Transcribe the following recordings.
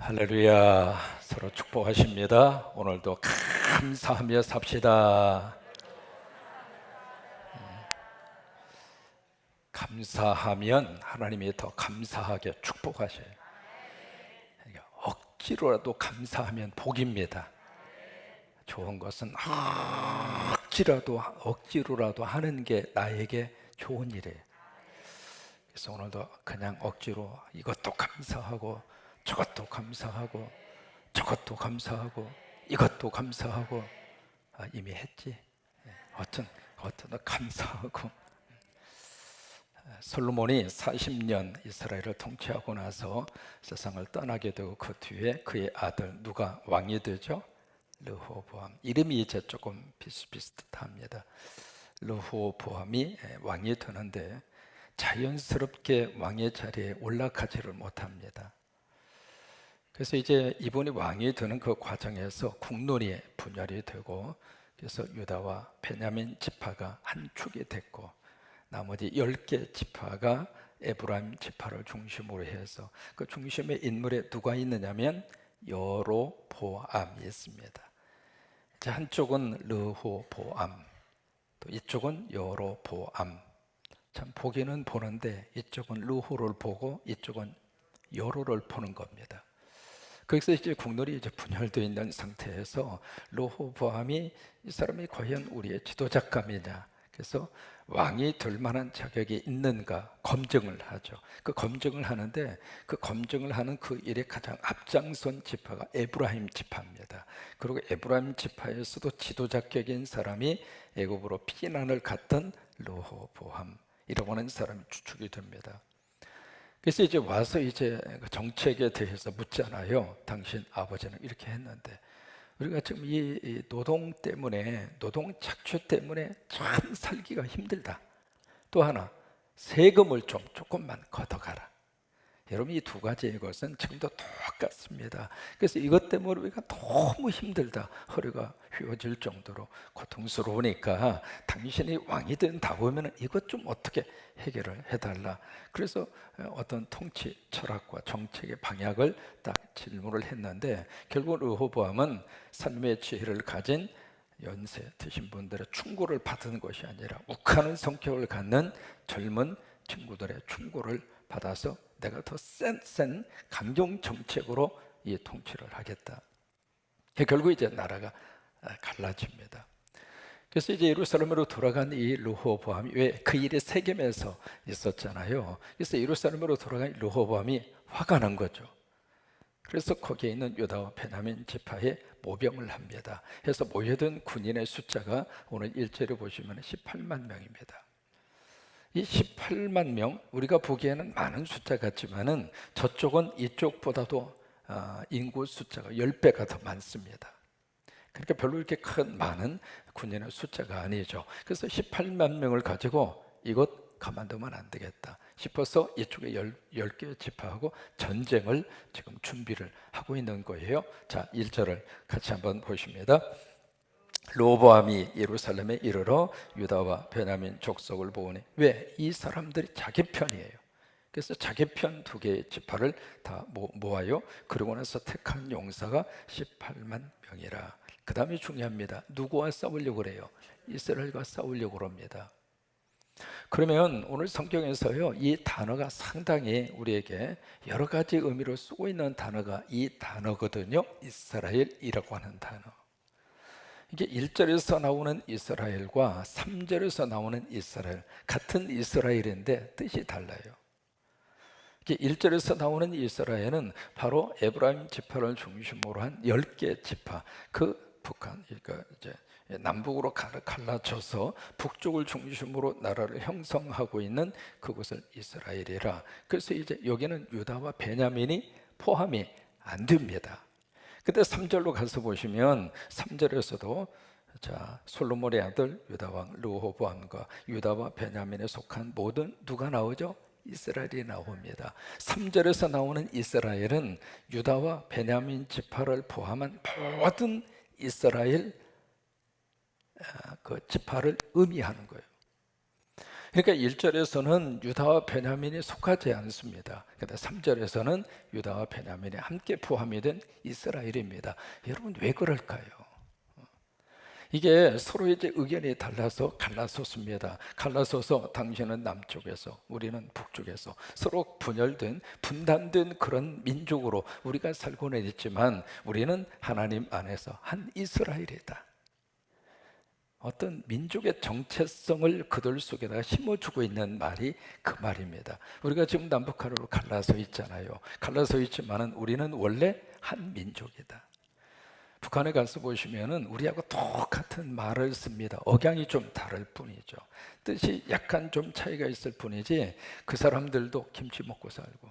할렐루야. 서로 축복하십니다. 오늘도 감사하며 삽시다. 감사하면 하나님이 더 감사하게 축복하셔요. 그러니까 억지로라도 감사하면 복입니다. 좋은 것은 억지로라도 하는 게 나에게 좋은 일이에요. 그래서 오늘도 그냥 억지로 이것도 감사하고 저것도 감사하고 저것도 감사하고 이것도 감사하고 이미 했지. 어떤 감사하고. 솔로몬이 40년 이스라엘을 통치하고 나서 세상을 떠나게 되고 그 뒤에 그의 아들 누가 왕이 되죠? 르호보암. 이름이 이제 조금 비슷비슷합니다. 르호보암이 왕이 되는데 자연스럽게 왕의 자리에 올라가지를 못합니다. 그래서 이제 이분이 왕이 되는 그 과정에서 국론이 분열이 되고, 그래서 유다와 베냐민 지파가 한 축이 됐고 나머지 10개 지파가 에브라임 지파를 중심으로 해서 그 중심에 인물에 누가 있느냐면 여로보암이 있습니다. 이제 한쪽은 르호보암, 또 이쪽은 여로보암. 참 보기는 보는데 이쪽은 르호를 보고 이쪽은 여로를 보는 겁니다. 거기서 이제 국론이 이제 분열되어 있는 상태에서 르호보암이 이 사람이 과연 우리의 지도자감이냐, 그래서 왕이 될 만한 자격이 있는가 검증을 하죠. 그 검증을 하는데 그 검증을 하는 그 일에 가장 앞장선 지파가 에브라임 지파입니다. 그리고 에브라임 지파에서도 지도자격인 사람이 애굽으로 피난을 갔던 르호보암이라고 하는 사람이 추측이 됩니다. 그래서 이제 와서 이제 정책에 대해서 묻잖아요. 당신 아버지는 이렇게 했는데 우리가 지금 이 노동 때문에, 노동 착취 때문에 참 살기가 힘들다. 또 하나, 세금을 조금만 걷어가라. 여러분, 이 두 가지의 것은 지금도 똑같습니다. 그래서 이것 때문에 우리가 너무 힘들다, 허리가 휘어질 정도로 고통스러우니까 당신이 왕이 된다 보면 이것 좀 어떻게 해결을 해달라. 그래서 어떤 통치 철학과 정책의 방향을 딱 질문을 했는데, 결국 르호보암은 삶의 지혜를 가진 연세 드신 분들의 충고를 받은 것이 아니라 욱하는 성격을 갖는 젊은 친구들의 충고를 받아서 내가 더 센 강경 정책으로 이 통치를 하겠다. 결국 이제 나라가 갈라집니다. 그래서 이제 예루살렘으로 돌아간 이 르호보암이, 왜 그 일이 세겜에서 있었잖아요. 그래서 예루살렘으로 돌아간 르호보암이 화가 난 거죠. 그래서 거기에 있는 유다와 베냐민 지파에 모병을 합니다. 그래서 모여든 군인의 숫자가 오늘 1절에 보시면 18만 명입니다. 이 18만 명, 우리가 보기에는 많은 숫자 같지만은 저쪽은 이쪽보다도 인구 숫자가 10배가 더 많습니다. 그러니까 별로 이렇게 많은 군인의 숫자가 아니죠. 그래서 18만 명을 가지고 이것 가만두면 안 되겠다 싶어서 이쪽에 10개 지파하고 전쟁을 지금 준비를 하고 있는 거예요. 자, 1절을 같이 한번 보십니다. 르호보암이 예루살렘에 이르러 유다와 베냐민 족속을 보니, 왜? 이 사람들이 자기 편이에요. 그래서 자기 편 2개의 지파를 다 모아요. 그러고 나서 택한 용사가 18만 명이라. 그 다음이 중요합니다. 누구와 싸우려고 그래요? 이스라엘과 싸우려고 합니다. 그러면 오늘 성경에서요, 이 단어가 상당히 우리에게 여러 가지 의미로 쓰고 있는 단어가 이 단어거든요. 이스라엘이라고 하는 단어. 이게 1절에서 나오는 이스라엘과 3절에서 나오는 이스라엘, 같은 이스라엘인데 뜻이 달라요. 이게 1절에서 나오는 이스라엘은 바로 에브라임 지파를 중심으로 한 10개 지파, 그 북한, 그러니까 이제 남북으로 갈라져서 북쪽을 중심으로 나라를 형성하고 있는 그곳을 이스라엘이라. 그래서 이제 여기는 유다와 베냐민이 포함이 안 됩니다. 근데 3절로 가서 보시면 3절에서도 자, 솔로몬의 아들 유다 왕 르호보암과 유다와 베냐민에 속한 모든 누가 나오죠? 이스라엘이 나옵니다. 3절에서 나오는 이스라엘은 유다와 베냐민 지파를 포함한 모든 이스라엘 그 지파를 의미하는 거예요. 그러니까 1절에서는 유다와 베냐민이 속하지 않습니다. 근데 3절에서는 유다와 베냐민이 함께 포함이 된 이스라엘입니다. 여러분 왜 그럴까요? 이게 서로 이제 의견이 달라서 갈라섰습니다. 갈라서서 당신은 남쪽에서 우리는 북쪽에서 서로 분열된 분단된 그런 민족으로 우리가 살고는 있지만 우리는 하나님 안에서 한 이스라엘이다. 어떤 민족의 정체성을 그들 속에다가 심어주고 있는 말이 그 말입니다. 우리가 지금 남북한으로 갈라서 있잖아요. 갈라서 있지만은 우리는 원래 한 민족이다. 북한에 가서 보시면은 우리하고 똑같은 말을 씁니다. 억양이 좀 다를 뿐이죠. 뜻이 약간 좀 차이가 있을 뿐이지 그 사람들도 김치 먹고 살고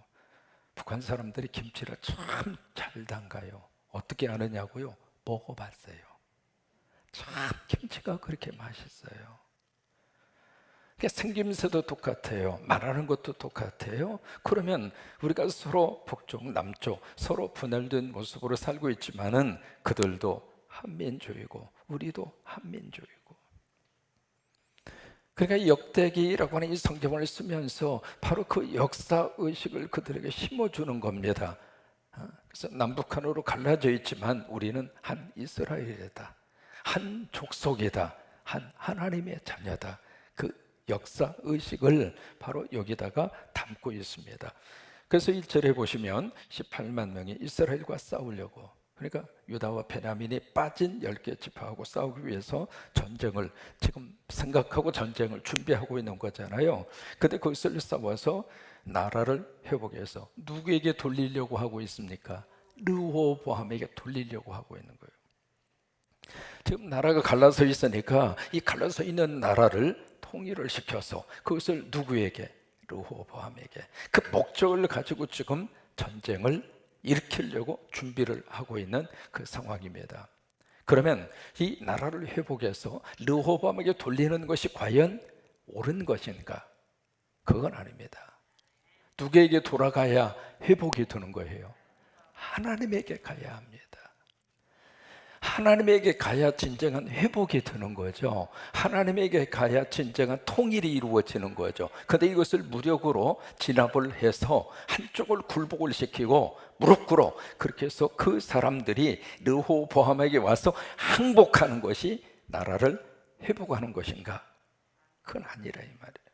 북한 사람들이 김치를 참 잘 담가요. 어떻게 아느냐고요? 먹어봤어요. 참 김치가 그렇게 맛있어요. 생김새도 똑같아요. 말하는 것도 똑같아요. 그러면 우리가 서로 북쪽, 남쪽 서로 분열된 모습으로 살고 있지만은 그들도 한민족이고 우리도 한민족이고. 그러니까 이 역대기라고 하는 이 성경을 쓰면서 바로 그 역사 의식을 그들에게 심어주는 겁니다. 그래서 남북한으로 갈라져 있지만 우리는 한 이스라엘이다. 한 족속이다. 한 하나님의 자녀다. 그 역사 의식을 바로 여기다가 담고 있습니다. 그래서 1절에 보시면 18만 명이 이스라엘과 싸우려고, 그러니까 유다와 베냐민이 빠진 10개 지파하고 싸우기 위해서 전쟁을 지금 생각하고 전쟁을 준비하고 있는 거잖아요. 근데 그것을 싸워서 나라를 회복해서 누구에게 돌리려고 하고 있습니까? 르호보암에게 돌리려고 하고 있는 거예요. 지금 나라가 갈라서 있으니까 이 갈라서 있는 나라를 통일을 시켜서 그것을 누구에게? 르호보암에게. 그 목적을 가지고 지금 전쟁을 일으키려고 준비를 하고 있는 그 상황입니다. 그러면 이 나라를 회복해서 르호보암에게 돌리는 것이 과연 옳은 것인가? 그건 아닙니다. 누구에게 돌아가야 회복이 되는 거예요? 하나님에게 가야 합니다. 하나님에게 가야 진정한 회복이 되는 거죠. 하나님에게 가야 진정한 통일이 이루어지는 거죠. 그런데 이것을 무력으로 진압을 해서 한쪽을 굴복을 시키고 무릎 꿇어 그렇게 해서 그 사람들이 르호보암에게 와서 항복하는 것이 나라를 회복하는 것인가? 그건 아니라 이 말이에요.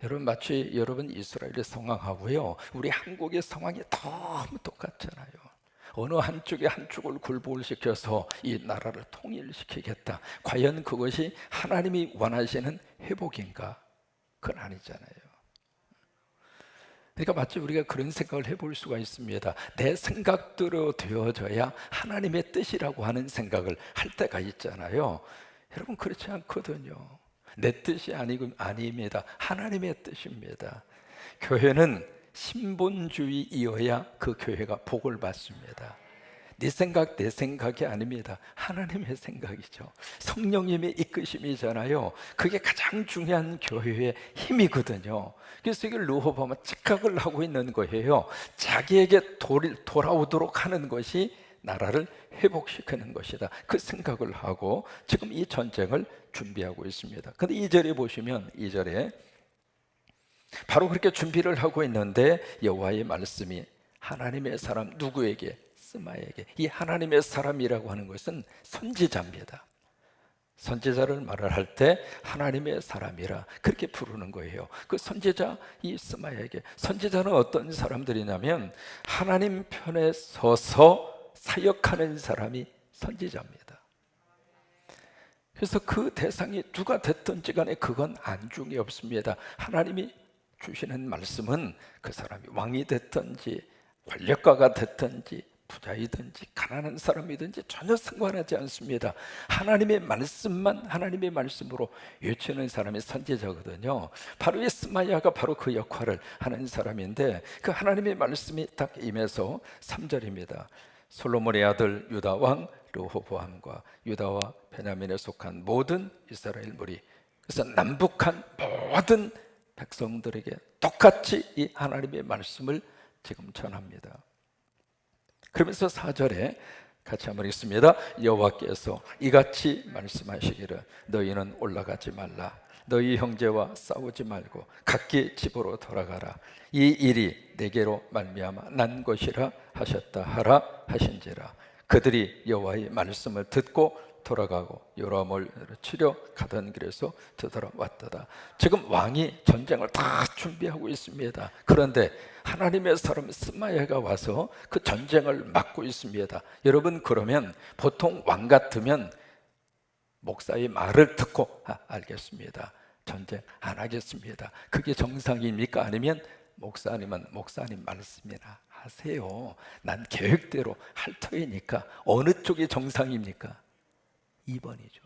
여러분 마치 여러분 이스라엘의 상황하고요 우리 한국의 상황이 너무 똑같잖아요. 어느 한쪽에 한쪽을 굴복을 시켜서 이 나라를 통일시키겠다. 과연 그것이 하나님이 원하시는 회복인가? 그건 아니잖아요. 그러니까 마치 우리가 그런 생각을 해볼 수가 있습니다. 내 생각대로 되어져야 하나님의 뜻이라고 하는 생각을 할 때가 있잖아요. 여러분 그렇지 않거든요. 내 뜻이 아닙니다. 하나님의 뜻입니다. 교회는 신본주의이어야 그 교회가 복을 받습니다. 네 생각 내 생각이 아닙니다. 하나님의 생각이죠. 성령님의 이끄심이잖아요. 그게 가장 중요한 교회의 힘이거든요. 그래서 이걸 르호보암은 착각을 하고 있는 거예요. 자기에게 돌아오도록 하는 것이 나라를 회복시키는 것이다. 그 생각을 하고 지금 이 전쟁을 준비하고 있습니다. 근데 2절에 보시면 2절에 바로 그렇게 준비를 하고 있는데 여호와의 말씀이 하나님의 사람 누구에게? 스마에게. 이 하나님의 사람이라고 하는 것은 선지자입니다. 선지자를 말을 할 때 하나님의 사람이라 그렇게 부르는 거예요. 그 선지자 이 스마에게. 선지자는 어떤 사람들이냐면 하나님 편에 서서 사역하는 사람이 선지자입니다. 그래서 그 대상이 누가 됐든지 간에 그건 안중에 없습니다. 하나님이 주시는 말씀은 그 사람이 왕이 됐든지 권력가가 됐든지 부자이든지 가난한 사람이든지 전혀 상관하지 않습니다. 하나님의 말씀만 하나님의 말씀으로 외치는 사람이 선지자거든요. 바로 이 스마야가 바로 그 역할을 하는 사람인데 그 하나님의 말씀이 딱 임해서 3절입니다. 솔로몬의 아들 유다 왕 르호보암과 유다와 베냐민에 속한 모든 이스라엘 무리, 그래서 남북한 모든 백성들에게 똑같이 이 하나님의 말씀을 지금 전합니다. 그러면서 4절에 같이 한번 읽습니다. 여호와께서 이같이 말씀하시기를 너희는 올라가지 말라. 너희 형제와 싸우지 말고 각기 집으로 돌아가라. 이 일이 내게로 말미암아 난 것이라 하셨다 하라 하신지라. 그들이 여호와의 말씀을 듣고 돌아가고 요람을 치려 가던 길에서 되돌아왔더라. 지금 왕이 전쟁을 다 준비하고 있습니다. 그런데 하나님의 사람 스마야가 와서 그 전쟁을 막고 있습니다. 여러분, 그러면 보통 왕 같으면 목사의 말을 듣고 알겠습니다, 전쟁 안 하겠습니다, 그게 정상입니까? 아니면 목사님은 목사님 말씀이나 하세요, 난 계획대로 할 터이니까. 어느 쪽이 정상입니까? 2번이죠.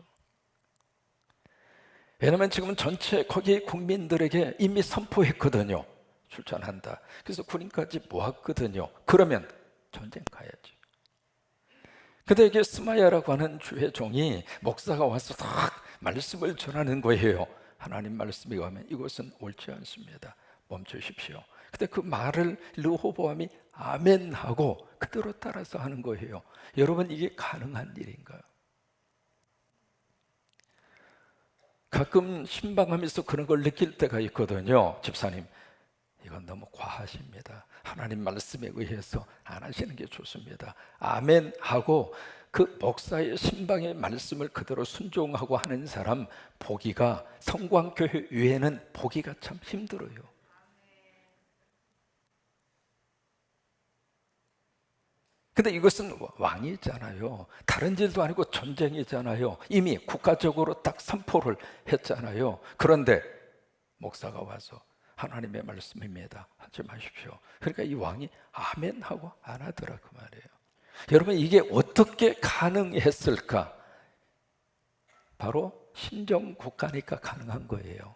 왜냐하면 지금 전체 거기 국민들에게 이미 선포했거든요. 출전한다. 그래서 군인까지 모았거든요. 그러면 전쟁 가야죠. 근데 이게 스마야라고 하는 주의 종이 목사가 와서 딱 말씀을 전하는 거예요. 하나님 말씀이 오면 이것은 옳지 않습니다, 멈추십시오. 근데 그 말을 르호보암이 아멘 하고 그대로 따라서 하는 거예요. 여러분, 이게 가능한 일인가요? 가끔 신방하면서 그런 걸 느낄 때가 있거든요. 집사님, 이건 너무 과하십니다. 하나님 말씀에 의해서 안 하시는 게 좋습니다. 아멘 하고 그 목사의 신방의 말씀을 그대로 순종하고 하는 사람 보기가, 성광교회 외에는 보기가 참 힘들어요. 근데 이것은 왕이잖아요. 다른 일도 아니고 전쟁이잖아요. 이미 국가적으로 딱 선포를 했잖아요. 그런데 목사가 와서 하나님의 말씀입니다, 하지 마십시오. 그러니까 이 왕이 아멘 하고 안 하더라, 그 말이에요. 여러분, 이게 어떻게 가능했을까? 바로 신정국가니까 가능한 거예요.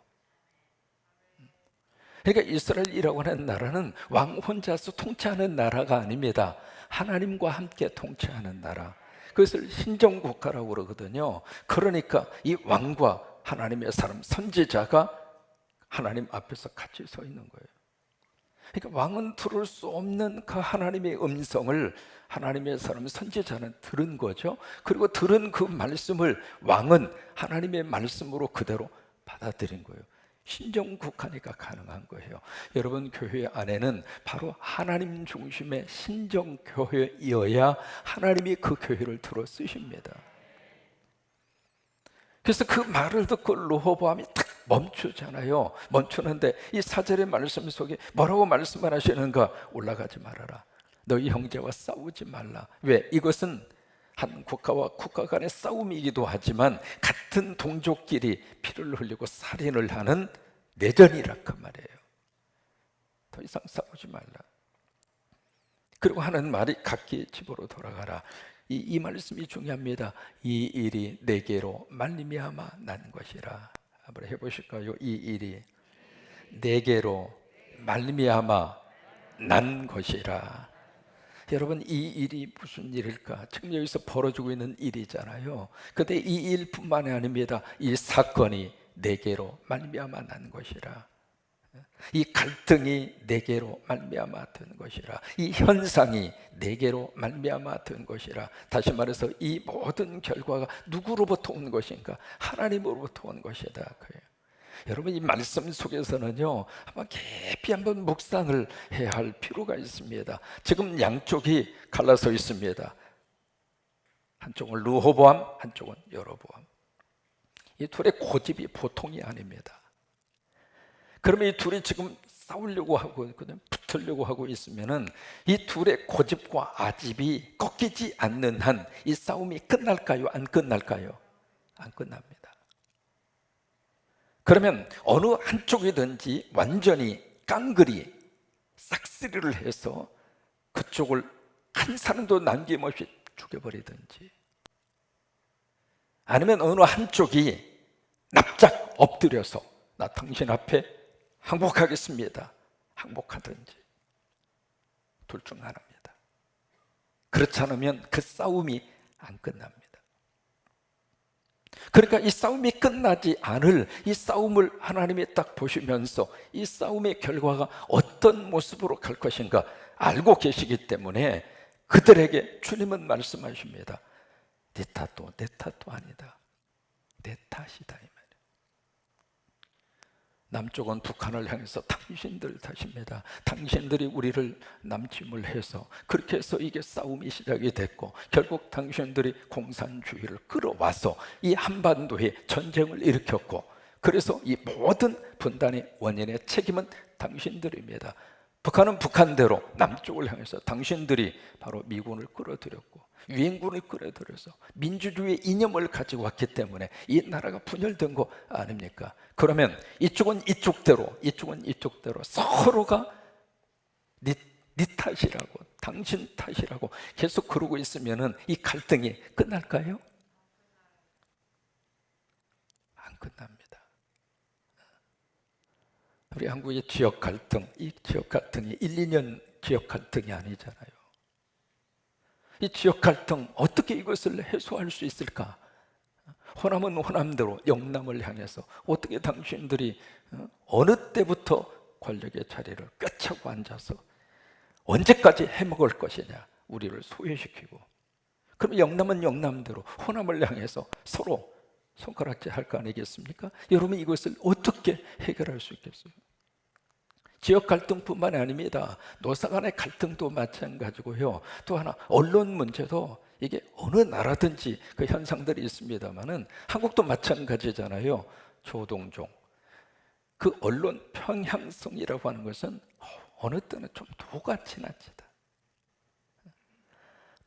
그러니까 이스라엘이라고 하는 나라는 왕 혼자서 통치하는 나라가 아닙니다. 하나님과 함께 통치하는 나라, 그것을 신정국가라고 그러거든요. 그러니까 이 왕과 하나님의 사람 선지자가 하나님 앞에서 같이 서 있는 거예요. 그러니까 왕은 들을 수 없는 그 하나님의 음성을 하나님의 사람 선지자는 들은 거죠. 그리고 들은 그 말씀을 왕은 하나님의 말씀으로 그대로 받아들인 거예요. 신정국가니까 가능한 거예요. 여러분, 교회 안에는 바로 하나님 중심의 신정교회이어야 하나님이 그 교회를 들어 쓰십니다. 그래서 그 말을 듣고 르호보암이 딱 멈추잖아요. 멈추는데 이 4절의 말씀 속에 뭐라고 말씀을 하시는가? 올라가지 말아라. 너희 형제와 싸우지 말라. 왜? 이것은 한 국가와 국가 간의 싸움이기도 하지만 같은 동족끼리 피를 흘리고 살인을 하는 내전이라 그 말이에요. 더 이상 싸우지 말라. 그리고 하는 말이 각기 집으로 돌아가라. 이 말씀이 중요합니다. 이 일이 내게로 말미암아 난 것이라. 한번 해보실까요? 이 일이 내게로 말미암아 난 것이라. 여러분, 이 일이 무슨 일일까? 지금 여기서 벌어지고 있는 일이잖아요. 근데 이 일뿐만이 아닙니다. 이 사건이 내게로 말미암아 난 것이라. 이 갈등이 내게로 말미암아 된 것이라. 이 현상이 내게로 말미암아 된 것이라. 다시 말해서 이 모든 결과가 누구로부터 온 것인가? 하나님으로부터 온 것이다. 그래요. 여러분, 이 말씀 속에서는요, 한번 깊이 한번 묵상을 해야 할 필요가 있습니다. 지금 양쪽이 갈라서 있습니다. 한쪽은 르호보암, 한쪽은 여로보암. 이 둘의 고집이 보통이 아닙니다. 그러면 이 둘이 지금 싸우려고 하고 있거든요. 붙으려고 하고 있으면은 이 둘의 고집과 아집이 꺾이지 않는 한 이 싸움이 끝날까요? 안 끝날까요? 안 끝납니다. 그러면 어느 한쪽이든지 완전히 깡그리 싹쓸이를 해서 그쪽을 한 사람도 남김없이 죽여버리든지, 아니면 어느 한쪽이 납작 엎드려서 나 당신 앞에 항복하겠습니다, 항복하든지, 둘 중 하나입니다. 그렇지 않으면 그 싸움이 안 끝납니다. 그러니까 이 싸움이 끝나지 않을 이 싸움을 하나님이 딱 보시면서 이 싸움의 결과가 어떤 모습으로 갈 것인가 알고 계시기 때문에 그들에게 주님은 말씀하십니다. 내 탓도 아니다, 내 탓이다, 이 말이에요. 남쪽은 북한을 향해서 당신들 탓입니다. 당신들이 우리를 남침을 해서 그렇게 해서 이게 싸움이 시작이 됐고 결국 당신들이 공산주의를 끌어와서 이 한반도에 전쟁을 일으켰고 그래서 이 모든 분단의 원인의 책임은 당신들입니다. 북한은 북한대로 남쪽을 향해서 당신들이 바로 미군을 끌어들였고 유엔군을 끌어들여서 민주주의 이념을 가지고 왔기 때문에 이 나라가 분열된 거 아닙니까? 그러면 이쪽은 이쪽대로 이쪽은 이쪽대로 서로가 네 탓이라고 당신 탓이라고 계속 그러고 있으면은 이 갈등이 끝날까요? 안 끝납니다. 우리 한국의 지역 갈등, 이 지역 갈등이 1, 2년 지역 갈등이 아니잖아요. 이 지역 갈등 어떻게 이것을 해소할 수 있을까? 호남은 호남대로 영남을 향해서 어떻게 당신들이 어느 때부터 권력의 자리를 꿰차고 앉아서 언제까지 해먹을 것이냐, 우리를 소외시키고. 그럼 영남은 영남대로 호남을 향해서 서로 손가락질 할 거 아니겠습니까? 여러분 이것을 어떻게 해결할 수 있겠어요? 지역 갈등뿐만 아닙니다. 노사 간의 갈등도 마찬가지고요. 또 하나 언론 문제도 이게 어느 나라든지 그 현상들이 있습니다만은 한국도 마찬가지잖아요. 조동종 그 언론 평향성이라고 하는 것은 어느 때는 좀 도가 지나치다.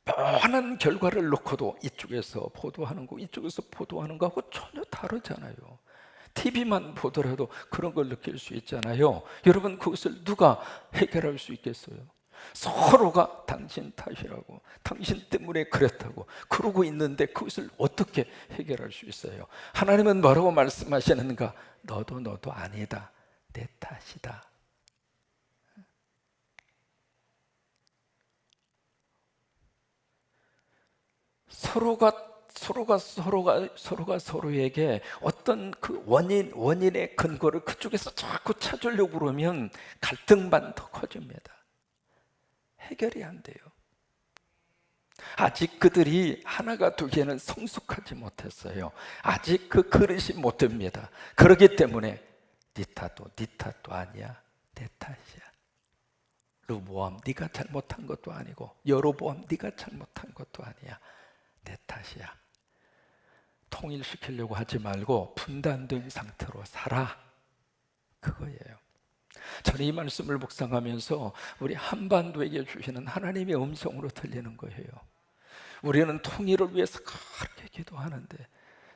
뻔한 결과를 놓고도 이쪽에서 보도하는 거 이쪽에서 보도하는 거하고 전혀 다르잖아요. TV만 보더라도 그런 걸 느낄 수 있잖아요. 여러분 그것을 누가 해결할 수 있겠어요? 서로가 당신 탓이라고 당신 때문에 그랬다고 그러고 있는데 그것을 어떻게 해결할 수 있어요? 하나님은 뭐라고 말씀하시는가? 너도 아니다. 내 탓이다. 서로가 서로에게 어떤 그 원인의 근거를 그쪽에서 자꾸 찾으려고 그러면 갈등만 더 커집니다. 해결이 안 돼요. 아직 그들이 하나가 되기에는 성숙하지 못했어요. 아직 그 그릇이 못 됩니다. 그렇기 때문에 네 탓도 아니야. 내 탓이야. 르보암 네가 잘못한 것도 아니고 여로보암 네가 잘못한 것도 아니야. 내 탓이야. 통일시키려고 하지 말고 분단된 상태로 살아. 그거예요. 저는 이 말씀을 묵상하면서 우리 한반도에게 주시는 하나님의 음성으로 들리는 거예요. 우리는 통일을 위해서 그렇게 기도하는데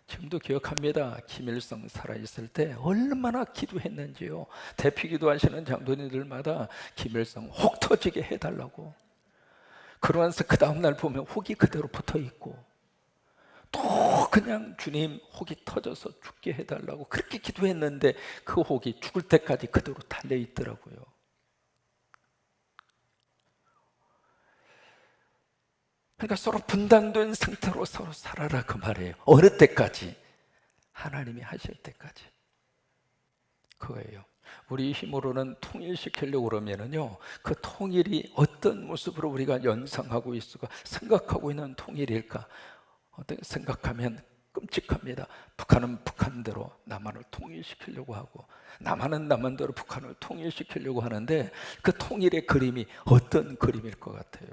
지금도 기억합니다. 김일성 살아있을 때 얼마나 기도했는지요. 대피 기도하시는 장로님들마다 김일성 혹 터지게 해달라고. 그러면서 그 다음날 보면 혹이 그대로 붙어있고 또 그냥 주님 혹이 터져서 죽게 해달라고 그렇게 기도했는데 그 혹이 죽을 때까지 그대로 달려있더라고요. 그러니까 서로 분단된 상태로 서로 살아라 그 말이에요. 어느 때까지? 하나님이 하실 때까지. 그거예요. 우리 힘으로는 통일시키려고 그러면은요, 그 통일이 어떤 모습으로 우리가 연상하고 있을까, 생각하고 있는 통일일까? 어떻게 생각하면 끔찍합니다. 북한은 북한대로 남한을 통일시키려고 하고, 남한은 남한대로 북한을 통일시키려고 하는데, 그 통일의 그림이 어떤 그림일 것 같아요?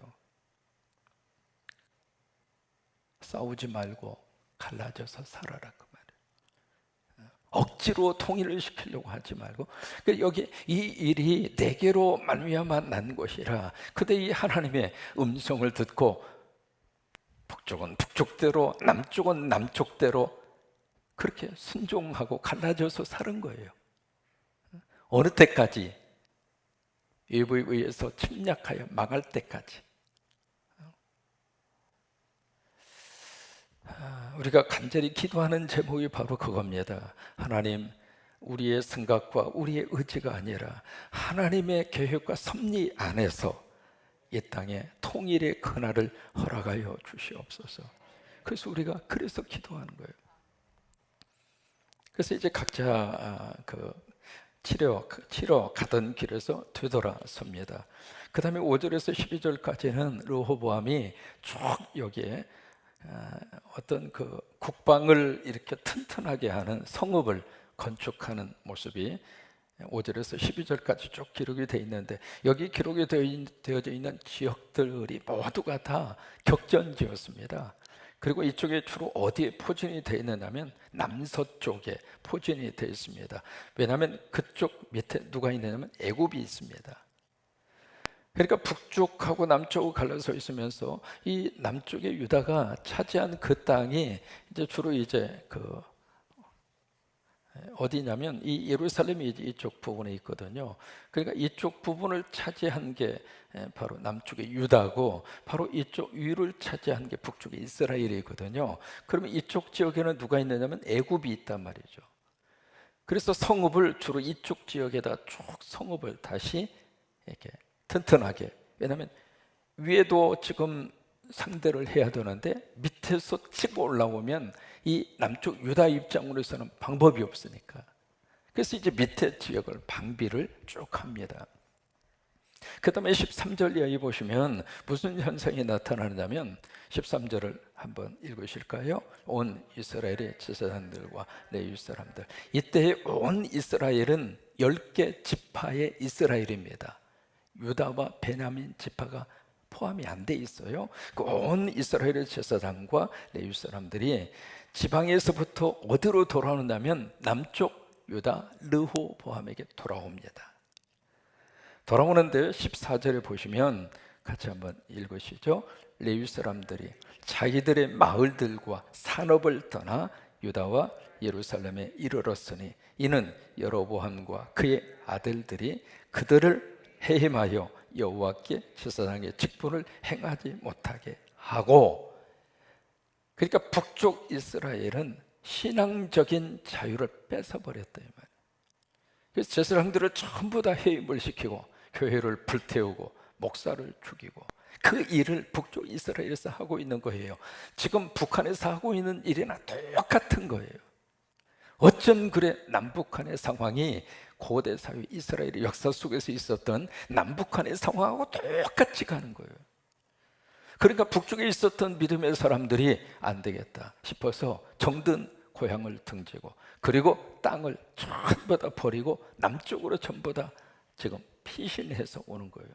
싸우지 말고 갈라져서 살아라 그 말이에요. 억지로 통일을 시키려고 하지 말고 여기 이 일이 내게로 말미암아 난 것이라 그때 이 하나님의 음성을 듣고 북쪽은 북쪽대로 남쪽은 남쪽대로 그렇게 순종하고 갈라져서 사는 거예요. 어느 때까지? 외부에 의해서 침략하여 망할 때까지. 우리가 간절히 기도하는 제목이 바로 그겁니다. 하나님, 우리의 생각과 우리의 의지가 아니라 하나님의 계획과 섭리 안에서 이 땅에 통일의 그날을 허락하여 주시옵소서. 그래서 우리가 그래서 기도하는 거예요. 그래서 이제 각자 치러 가던 길에서 되돌아섭니다. 그 다음에 5절에서 12절까지는 르호보암이 쭉 여기에 어떤 국방을 이렇게 튼튼하게 하는 성읍을 건축하는 모습이 5절에서 12절까지 쭉 기록이 되어 있는데 여기 기록이 되어져 있는 지역들이 모두가 다 격전지였습니다. 그리고 이쪽에 주로 어디에 포진이 되어 있느냐면 남서쪽에 포진이 되어 있습니다. 왜냐하면 그쪽 밑에 누가 있느냐면 애굽이 있습니다. 그러니까 북쪽하고 남쪽으로 갈라서 있으면서 이 남쪽의 유다가 차지한 그 땅이 이제 주로 이제 그 어디냐면 이 예루살렘이 이쪽 부분에 있거든요. 그러니까 이쪽 부분을 차지한 게 바로 남쪽의 유다고, 바로 이쪽 위를 차지한 게 북쪽의 이스라엘이거든요. 그러면 이쪽 지역에는 누가 있느냐면 애굽이 있단 말이죠. 그래서 성읍을 주로 이쪽 지역에다 쭉 성읍을 다시 이렇게 튼튼하게, 왜냐하면 위에도 지금 상대를 해야 되는데 밑에서 치고 올라오면 이 남쪽 유다 입장으로서는 방법이 없으니까, 그래서 이제 밑에 지역을 방비를 쭉 합니다. 그 다음에 13절 이하에 보시면 무슨 현상이 나타나냐면 13절을 한번 읽으실까요? 온 이스라엘의 제사장들과 레위 사람들, 이때 온 이스라엘은 10개 지파의 이스라엘입니다. 유다와 베냐민 지파가 포함이 안 돼 있어요. 그 온 이스라엘의 제사장과 레위 사람들이 지방에서부터 어디로 돌아오냐면 남쪽 유다 르호보암에게 돌아옵니다. 돌아오는데 14절에 보시면 같이 한번 읽으시죠. 레위 사람들이 자기들의 마을들과 산업을 떠나 유다와 예루살렘에 이르렀으니 이는 여로보암과 그의 아들들이 그들을 해임하여 여호와께 제사장의 직분을 행하지 못하게 하고, 그러니까 북쪽 이스라엘은 신앙적인 자유를 뺏어버렸다 이 말이에요. 그래서 제사장들을 전부 다 해임을 시키고 교회를 불태우고 목사를 죽이고, 그 일을 북쪽 이스라엘에서 하고 있는 거예요. 지금 북한에서 하고 있는 일이나 똑같은 거예요. 어쩜 그래 남북한의 상황이 고대 사회 이스라엘의 역사 속에서 있었던 남북한의 상황하고 똑같이 가는 거예요. 그러니까 북쪽에 있었던 믿음의 사람들이 안 되겠다 싶어서 정든 고향을 등지고, 그리고 땅을 전부 다 버리고 남쪽으로 전부 다 지금 피신해서 오는 거예요.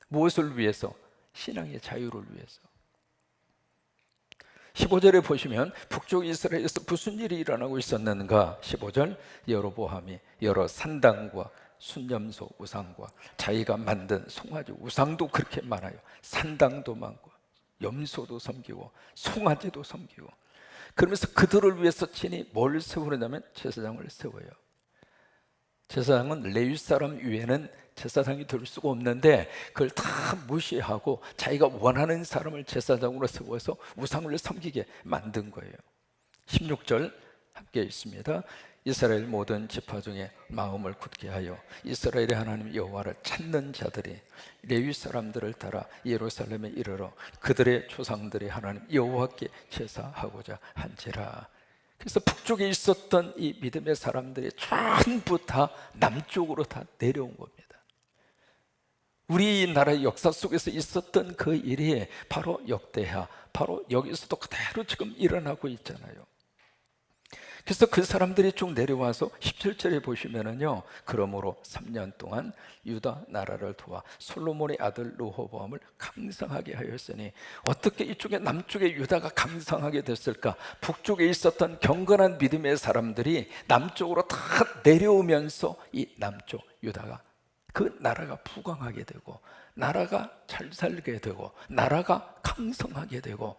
무엇을 위해서? 신앙의 자유를 위해서. 15절에 보시면 북쪽 이스라엘에서 무슨 일이 일어나고 있었는가? 15절, 여로보암이 여러 산당과 순념소 우상과 자기가 만든 송아지 우상도 그렇게 많아요. 산당도 많고 염소도 섬기고 송아지도 섬기고, 그러면서 그들을 위해서 친히 뭘 세우느냐면 제사장을 세워요. 제사장은 레위 사람 위에는 제사장이 될 수가 없는데 그걸 다 무시하고 자기가 원하는 사람을 제사장으로 세워서 우상을 섬기게 만든 거예요. 16절 함께 있습니다. 이스라엘 모든 지파 중에 마음을 굳게 하여 이스라엘의 하나님 여호와를 찾는 자들이 레위 사람들을 따라 예루살렘에 이르러 그들의 조상들의 하나님 여호와께 제사하고자 한지라. 그래서 북쪽에 있었던 이 믿음의 사람들이 전부 다 남쪽으로 다 내려온 겁니다. 우리나라의 역사 속에서 있었던 그 일이 바로 역대하, 바로 여기서도 그대로 지금 일어나고 있잖아요. 그래서 그 사람들이 쭉 내려와서 17절에 보시면은요, 그러므로 3년 동안 유다 나라를 도와 솔로몬의 아들 르호보암을 강성하게 하였으니, 어떻게 이쪽에 남쪽에 유다가 강성하게 됐을까? 북쪽에 있었던 경건한 믿음의 사람들이 남쪽으로 다 내려오면서 이 남쪽 유다가, 그 나라가 부강하게 되고 나라가 잘 살게 되고 나라가 강성하게 되고.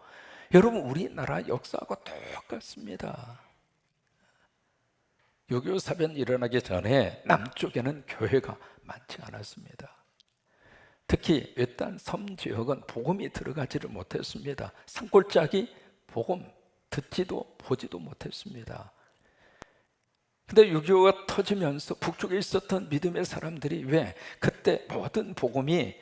여러분, 우리나라 역사하고 똑같습니다. 6.25 사변 일어나기 전에 남쪽에는 교회가 많지 않았습니다. 특히 외딴 섬 지역은 복음이 들어가지를 못했습니다. 산골짜기 복음 듣지도 보지도 못했습니다. 근데 6.25가 터지면서 북쪽에 있었던 믿음의 사람들이, 왜? 그때 모든 복음이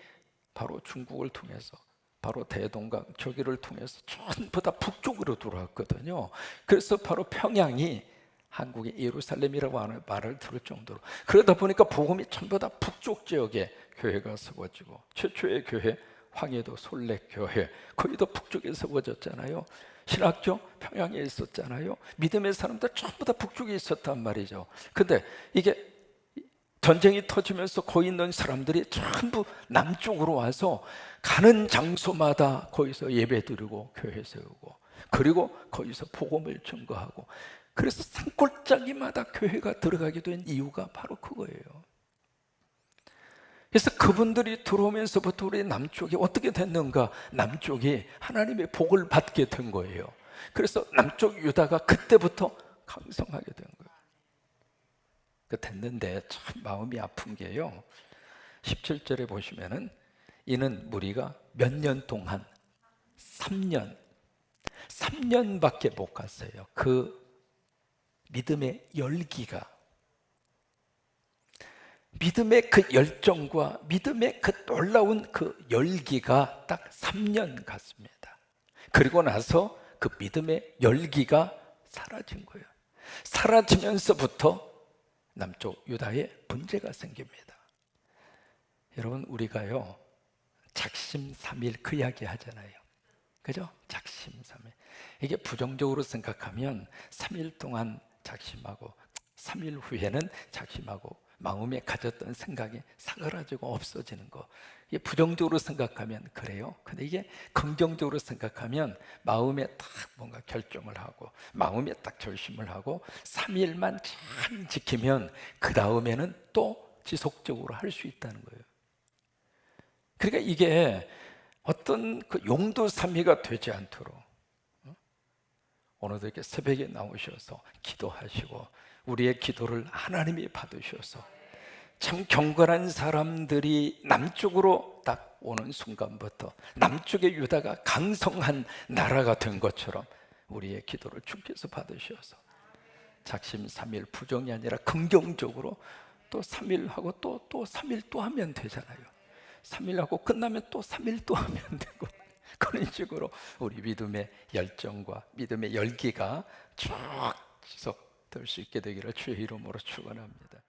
바로 중국을 통해서, 바로 대동강 저기를 통해서 전부 다 북쪽으로 들어왔거든요. 그래서 바로 평양이 한국의 예루살렘이라고 하는 말을 들을 정도로, 그러다 보니까 복음이 전부 다 북쪽 지역에 교회가 세워지고, 최초의 교회 황해도 솔레교회 거기도 북쪽에 세워졌잖아요. 신학교 평양에 있었잖아요. 믿음의 사람들 전부 다 북쪽에 있었단 말이죠. 근데 이게 전쟁이 터지면서 거기 있는 사람들이 전부 남쪽으로 와서 가는 장소마다 거기서 예배드리고 교회 세우고, 그리고 거기서 복음을 증거하고, 그래서 산골짜기마다 교회가 들어가게 된 이유가 바로 그거예요. 그래서 그분들이 들어오면서부터 우리 남쪽이 어떻게 됐는가? 남쪽이 하나님의 복을 받게 된 거예요. 그래서 남쪽 유다가 그때부터 강성하게 된 거예요. 됐는데 참 마음이 아픈 게요, 17절에 보시면은 이는 무리가 몇 년 동안 3년밖에 못 갔어요. 그 믿음의 열기가, 믿음의 그 열정과 믿음의 그 놀라운 그 열기가 딱 3년 갔습니다. 그리고 나서 그 믿음의 열기가 사라진 거예요. 사라지면서부터 남쪽 유다에 문제가 생깁니다. 여러분, 우리가요 작심삼일 그 이야기 하잖아요. 그죠? 작심삼일. 이게 부정적으로 생각하면 3일 동안 작심하고 3일 후에는 작심하고 마음에 가졌던 생각이 사그라지고 없어지는 거, 이게 부정적으로 생각하면 그래요. 근데 이게 긍정적으로 생각하면 마음에 딱 뭔가 결정을 하고 마음에 딱 결심을 하고 3일만 잘 지키면 그 다음에는 또 지속적으로 할 수 있다는 거예요. 그러니까 이게 어떤 그 용두삼이가 되지 않도록 오늘도 이렇게 새벽에 나오셔서 기도하시고 우리의 기도를 하나님이 받으셔서 참 경건한 사람들이 남쪽으로 딱 오는 순간부터 남쪽의 유다가 강성한 나라가 된 것처럼 우리의 기도를 주께서 받으셔서 작심삼일 부정이 아니라 긍정적으로 또 3일 하고 또 3일 또 하면 되잖아요. 3일 하고 끝나면 또 3일 또 하면 되고, 그런 식으로 우리 믿음의 열정과 믿음의 열기가 쭉 지속될 수 있게 되기를 주의 이름으로 축원합니다.